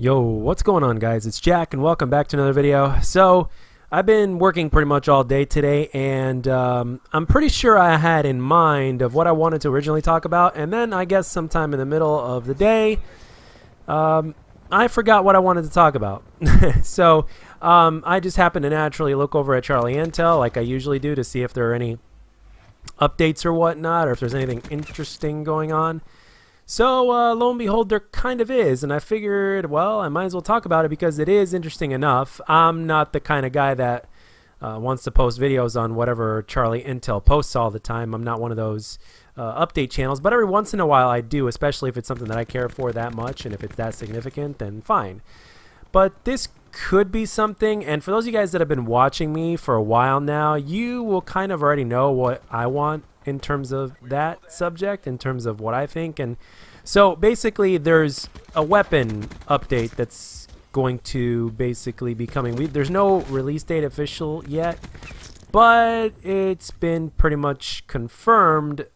Yo, what's going on, guys? It's Jack and welcome back to another video. So I've been working pretty much all day today, and I'm pretty sure I had in mind of what I wanted to originally talk about, and then I guess sometime in the middle of the day I forgot what I wanted to talk about. So I just happened to naturally look over at Charlie Intel like I usually do to see if there are any updates or whatnot, or if there's anything interesting going on. So lo and behold, there kind of is, and I figured, well, I might as well talk about it because it is interesting enough. I'm not the kind of guy that wants to post videos on whatever Charlie Intel posts all the time. I'm not one of those update channels, but every once in a while I do, especially if it's something that I care for that much, and if it's that significant, then fine. But this could be something, and for those of you guys that have been watching me for a while now, you will kind of already know what I want in terms of that subject, in terms of what I think. And so basically there's a weapon update that's going to basically be coming. There's no release date official yet, but it's been pretty much confirmed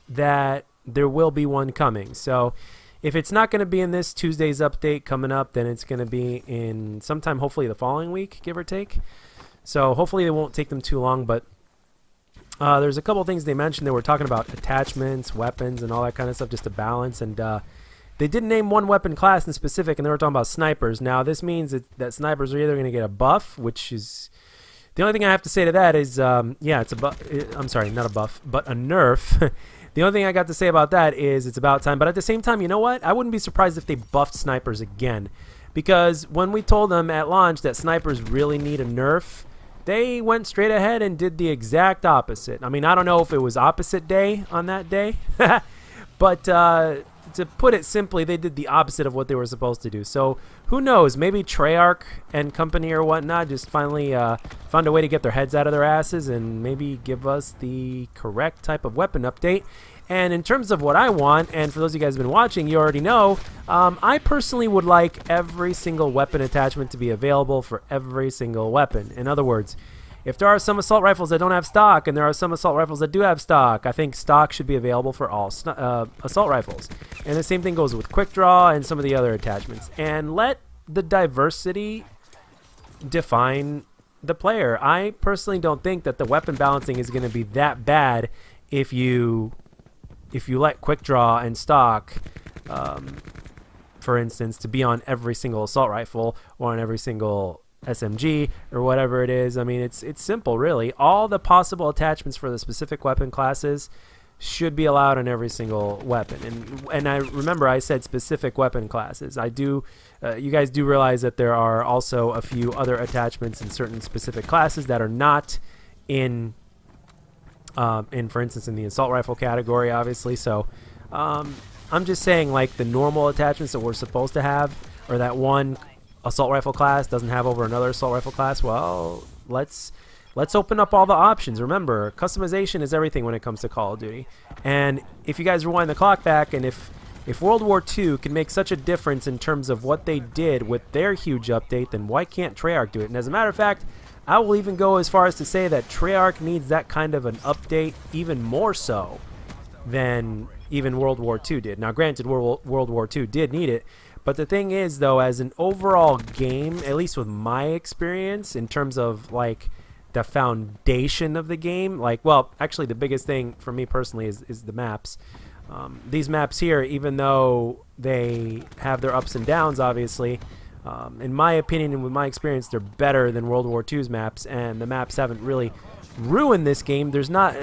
that there will be one coming. So if it's not going to be in this Tuesday's update coming up, then it's going to be in sometime hopefully the following week, give or take. So hopefully it won't take them too long, but there's a couple of things they mentioned. They were talking about attachments, weapons, and all that kind of stuff just to balance. And they didn't name one weapon class in specific, and they were talking about snipers. Now, this means that snipers are either going to get a buff, which is... The only thing I have to say to that is, yeah, it's a buff. I'm sorry, not a buff, but a nerf. The only thing I got to say about that is it's about time. But at the same time, you know what? I wouldn't be surprised if they buffed snipers again. Because when we told them at launch that snipers really need a nerf, they went straight ahead and did the exact opposite. I mean, I don't know if it was opposite day on that day, but to put it simply, they did the opposite of what they were supposed to do. So who knows? Maybe Treyarch and company or whatnot just finally found a way to get their heads out of their asses and maybe give us the correct type of weapon update. And in terms of what I want, and for those of you guys who have been watching, you already know, I personally would like every single weapon attachment to be available for every single weapon. In other words, if there are some assault rifles that don't have stock, and there are some assault rifles that do have stock, I think stock should be available for all assault rifles. And the same thing goes with quick draw and some of the other attachments. And let the diversity define the player. I personally don't think that the weapon balancing is going to be that bad if you let quick draw and stock, for instance, to be on every single assault rifle or on every single SMG or whatever it is. I mean, it's simple, really. All the possible attachments for the specific weapon classes should be allowed on every single weapon. And I remember I said specific weapon classes. I do. You guys do realize that there are also a few other attachments in certain specific classes that are not in for instance, in the assault rifle category, obviously. So I'm just saying, like, the normal attachments that we're supposed to have, or that one assault rifle class doesn't have over another assault rifle class, well, let's open up all the options. Remember, customization is everything when it comes to Call of Duty. And if you guys rewind the clock back, and if World War II can make such a difference in terms of what they did with their huge update, then why can't Treyarch do it? And as a matter of fact, I will even go as far as to say that Treyarch needs that kind of an update even more so than even World War II did. Now, granted, World War II did need it, but the thing is, though, as an overall game, at least with my experience, in terms of, like, the foundation of the game, like, well, actually the biggest thing for me personally is the maps. These maps here, even though they have their ups and downs, obviously, in my opinion and with my experience, they're better than World War II's maps, and the maps haven't really ruined this game. There's not...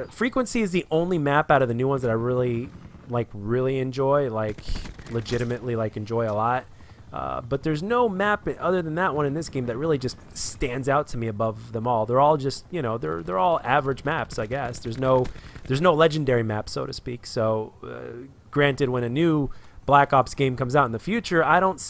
Frequency is the only map out of the new ones that I really enjoy, like, legitimately, like, enjoy a lot. But there's no map other than that one in this game that really just stands out to me above them all. They're all just, you know, they're all average maps, I guess. There's no legendary map, so to speak. So, granted, when a new Black Ops game comes out in the future, I don't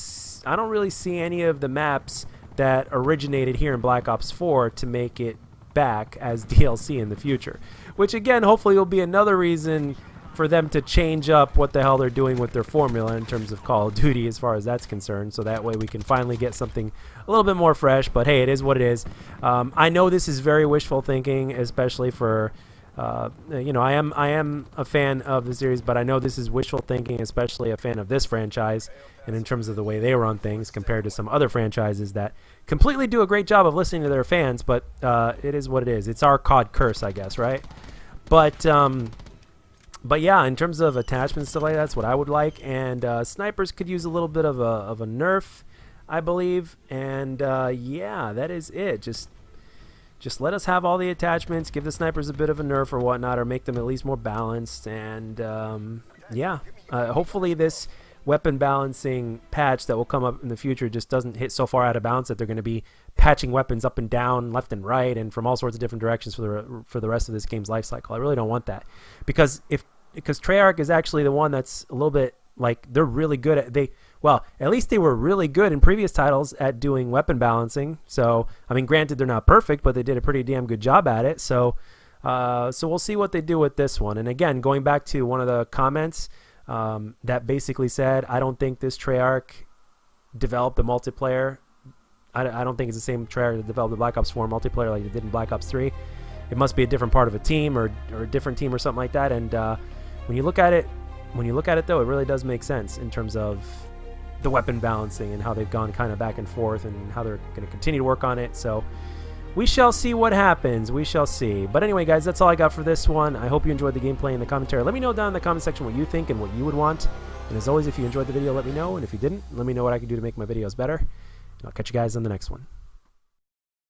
really see any of the maps that originated here in Black Ops 4 to make it back as DLC in the future. Which, again, hopefully will be another reason for them to change up what the hell they're doing with their formula in terms of Call of Duty as far as that's concerned, so that way we can finally get something a little bit more fresh. But hey, it is what it is. I know this is very wishful thinking, especially for you know, I am a fan of the series, but I know this is wishful thinking, especially a fan of this franchise, and in terms of the way they run things compared to some other franchises that completely do a great job of listening to their fans. But it is what it is. It's our COD curse, I guess, right? But yeah, in terms of attachments stuff like that, that's what I would like. And snipers could use a little bit of a nerf, I believe. And yeah, that is it. Just let us have all the attachments, give the snipers a bit of a nerf or whatnot, or make them at least more balanced. And yeah, hopefully this weapon balancing patch that will come up in the future just doesn't hit so far out of bounds that they're going to be patching weapons up and down, left and right, and from all sorts of different directions for the rest of this game's life cycle. I really don't want that, because Treyarch is actually the one that's a little bit like, they're really good at well, at least they were really good in previous titles at doing weapon balancing. So, I mean, granted, they're not perfect, but they did a pretty damn good job at it. So, so we'll see what they do with this one. And again, going back to one of the comments that basically said, I don't think this Treyarch developed the multiplayer. I don't think it's the same Treyarch that developed the Black Ops 4 multiplayer like they did in Black Ops 3. It must be a different part of a team or a different team or something like that. And when you look at it, though, it really does make sense in terms of the weapon balancing and how they've gone kind of back and forth and how they're going to continue to work on it. So we shall see what happens. We shall see. But anyway, guys, that's all I got for this one. I hope you enjoyed the gameplay and the commentary. Let me know down in the comment section what you think and what you would want. And as always, if you enjoyed the video, let me know. And if you didn't, let me know what I can do to make my videos better. And I'll catch you guys on the next one.